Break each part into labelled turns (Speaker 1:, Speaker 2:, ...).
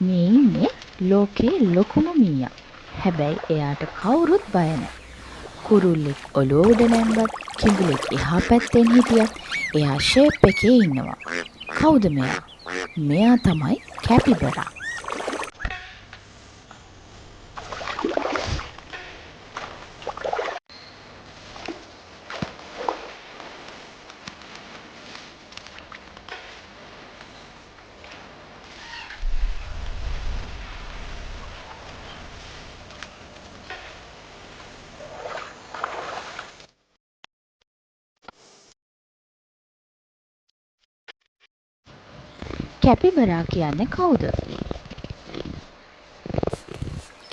Speaker 1: මේ ඉන්නේ ලෝකේ ලොකුම මීයා. හැබැයි එයාට කවුරුත් බය නැහැ. කුරුල්ලෙක් ඔළුව උඩ නැංගත්, කිඹුලෙක් එහා පැත්තෙන් හිටියත් එයා ෂේප් එකේ ඉන්නවා. කවුද මෙයා? මෙයා තමයි කැපිබරා. කැපිබරා කියන්නේ කවුද?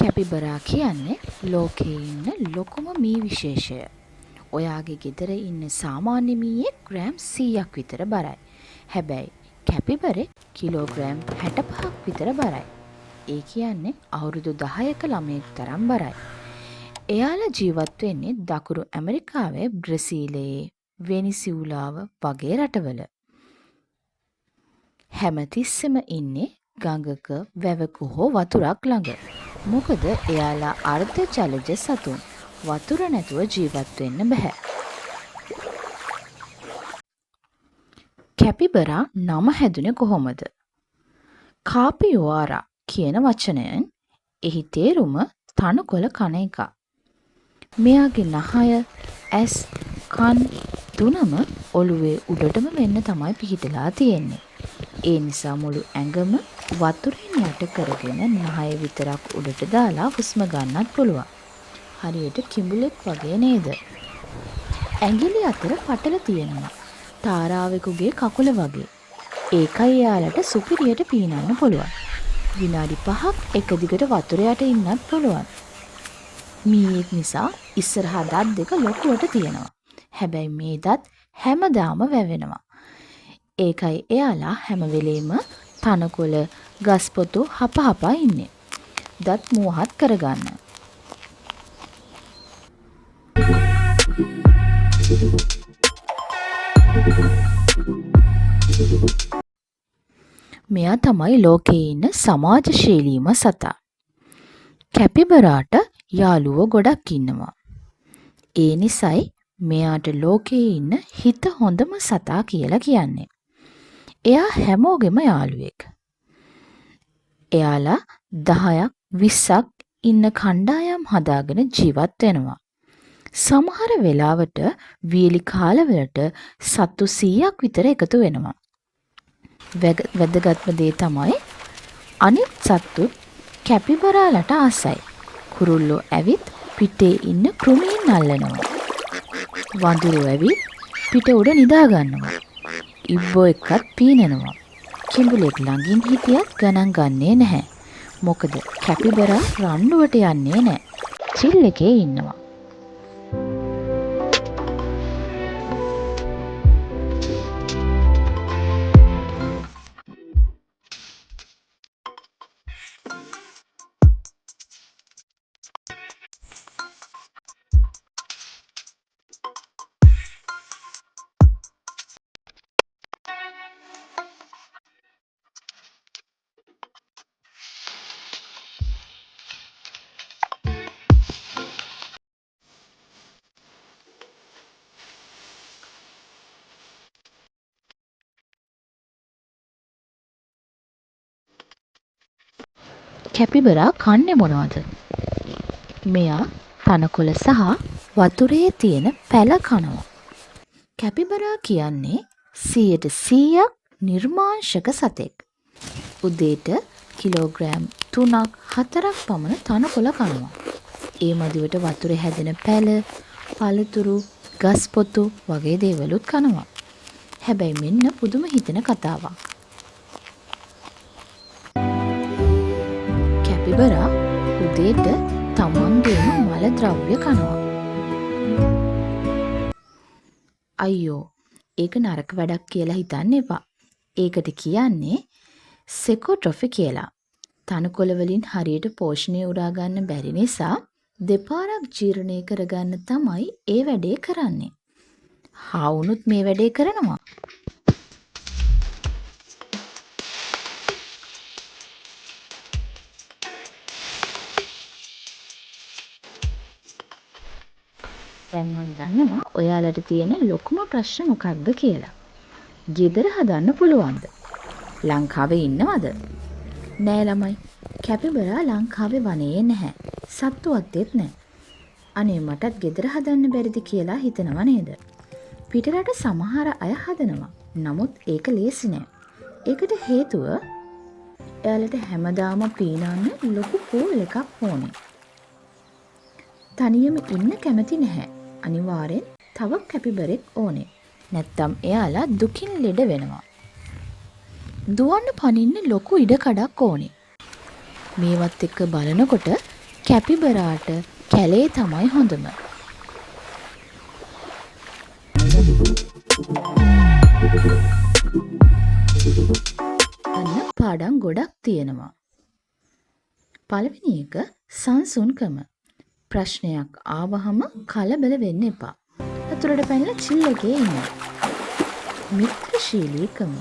Speaker 1: කැපිබරා කියන්නේ ලෝකේ ඉන්න ලොකුම මී විශේෂය. ඔයාගේ ගෙදර ඉන්න සාමාන්‍ය මීයෙක් ග්‍රෑම් 100ක් විතර බරයි. හැබැයි කැපිබරෙක් කිලෝග්‍රෑම් 65ක් විතර බරයි. ඒ කියන්නේ අවුරුදු 10ක ළමයෙක් තරම් බරයි. එයාලා ජීවත් වෙන්නේ දකුණු ඇමරිකාවේ බ්‍රසීලයේ වෙනිසුලාව වගේ රටවල. හැමතිස්සෙම ඉන්නේ ගඟක වැවක හෝ වතුරක් ළඟ. මොකද එයාලා අර්ධ ජලජ සතුන්. වතුර නැතුව ජීවත් වෙන්න බෑ. කැපිබරා නම හැදුනේ කොහොමද? කාපියෝආරා කියන වචනයෙන් එහි තේරුම තණකොළ කන එක. මෙයාගේ නහය, ඇස්, කන් තුනම ඔළුවේ උඩටම වෙන්න තමයි පිහිටලා තියෙන්නේ. ඒ නිසා මුළු ඇඟම වතුරෙන් යට කරගෙන නහය විතරක් උඩට දාලා හුස්ම ගන්නත් පුළුවන්. හරියට කිඹුලෙක් වගේ නේද? ඇඟිලි අතර පටල තියෙනවා. තාරාවෙකුගේ කකුල වගේ. ඒකයි එයාලට සුපිරියට පීනන්න පුළුවන්. විනාඩි 5ක් එක දිගට වතුර යට ඉන්නත් පුළුවන්. මීයෙක් නිසා ඉස්සරහා දත් දෙක ලොකුවට තියෙනවා. හැබැයි මේ දත් හැමදාම වැවෙනවා. ඒකයි එයාලා හැම වෙලේම තනකොළ, ගස්පොතු හපා ඉන්නේ. දත් මුවහත් කරගන්න. මෙයා තමයි ලෝකේ ඉන්න සමාජශීලීම සතා. කැපිබරාට යාළුවෝ ගොඩක් ඉන්නවා. ඒ නිසයි මෙයාට ලෝකේ ඉන්න හිත හොඳම සතා කියලා කියන්නේ. එයා හැමෝගෙම යාළුවෙක්. එයාලා 10ක් 20ක් ඉන්න කණ්ඩායම් හදාගෙන ජීවත් වෙනවා. සමහර වෙලාවට වියලි කාලවලට සත්තු 100ක් විතර එකතු වෙනවා. වැදගත්ම දේ තමයි අනිත් සත්තුත් කැපිබරාලට ආසයි. කුරුල්ලෝ ඇවිත් පිටේ ඉන්න කෘමීන් අල්ලනවා. වඳුරෝ ඇවිත් පිට උඩ නිදා ගන්නවා. ඉබ්බෝ එක්කත් පීනනවා. කිඹුලෙක් ළඟින් හිටියත් ගණන් ගන්නේ නැහැ. මොකද කැපිබරා රණ්ඩුවට යන්නේ නැහැ. චිල් එකේ ඉන්නවා. කැපිබරා කන්නේ මොනවද? මෙයා තනකොළ සහ වතුරේ තියෙන පැල කනවා. කැපිබරා කියන්නේ 100% නිර්මාංශක සතෙක්. උදේට කිලෝග්‍රෑම් 3ක් 4ක් පමණ තනකොළ කනවා. ඒ මදිවට වතුරේ හැදෙන පැල, පළතුරු, ගස්පොතු වගේ දේවලුත් කනවා. හැබැයි මෙන්න පුදුම හිතෙන කතාවක්. කැපිබරා උදේට තමන්ගේම මල ද්‍රව්‍ය කනවා. අයියෝ, ඒක නරක වැඩක් කියලා හිතන්න එපා. ඒකට කියන්නේ සෙකොට්‍රොෆි කියලා. තනකොළ වලින් හරියට පෝෂණය උරා ගන්න බැරි නිසා දෙපාරක් ජීර්ණය කරගන්න තමයි ඒ වැඩේ කරන්නේ. හාවුනුත් මේ වැඩේ කරනවා. දැන් මම දන්නවා ඔයාලට තියෙන ලොකුම ප්‍රශ්න මොකක්ද කියලා. ගෙදර හදන්න පුළුවන්ද? ලංකාවේ ඉන්නවද? නෑ ළමයි. කැපිබරා ලංකාවේ වනයේ නැහැ. සත්තු අත්තේත් නැහැ. අනේ මටත් ගෙදර හදන්න බැරිද කියලා හිතනව නේද? පිටරට සමහර අය හදනවා. නමුත් ඒක ලේසි නෑ. ඒකට හේතුව එයාලට හැමදාම පීනන්න ලොකු පූල් එකක් ඕනේ. තනියම ඉන්න කැමති නැහැ. අනිවාර්යෙන් තව කැපිබරෙක් ඕනේ. නැත්තම් එයාලා දුකින් ලෙඩ වෙනවා. දුවන්න පනින්න ලොකු ඉඩකඩක් ඕනේ. මේවත් එක්ක බලනකොට කැපිබරාට කැලේ තමයි හොඳම. අන්න පාඩම් ගොඩක් තියෙනවා. පළවෙනි එක සංසුන්කම. ප්‍රශ්නයක් ආවහම කලබල වෙන්න එපා. අතුරට පැනලා චිල් එකේ ඉන්න. මිත්‍රශීලීකම.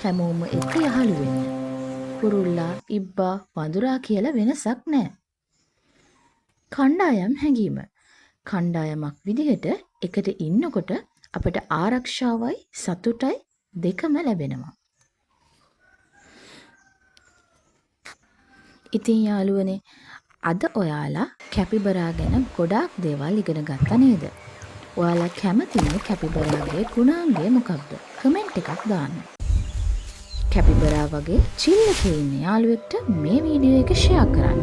Speaker 1: හැමෝම එක යහළු වෙන්න. කුරුල්ලා, ඉබ්බා, වඳුරා කියලා වෙනසක් නැහැ. කණ්ඩායම් හැඟීම. කණ්ඩායමක් විදිහට එකට ඉන්නකොට අපට ආරක්ෂාවයි සතුටයි දෙකම ලැබෙනවා. ඉතින් යාළුවනේ අද ඔයාලා කැපිබරා ගැන ගොඩාක් දේවල් ඉගෙන ගත්තා නේද? ඔයාලා කැමතිනේ කැපිබරාගේ ගුණාංගය මොකක්ද? කමෙන්ට් එකක් දාන්න. කැපිබරා වගේ චිල් එකේ ඉන්න යාළුවෙක්ට මේ වීඩියෝ එක ෂෙයා කරන්න.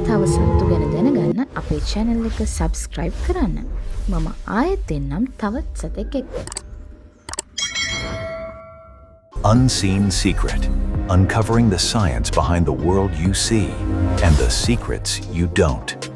Speaker 1: තව සත්තු ගැන දැනගන්න අපේ channel එක subscribe කරන්න. මම ආයෙත් එන්නම් තවත් සතෙක් එක්ක.
Speaker 2: Unseen Secret, uncovering the science behind the world you see and the secrets you don't.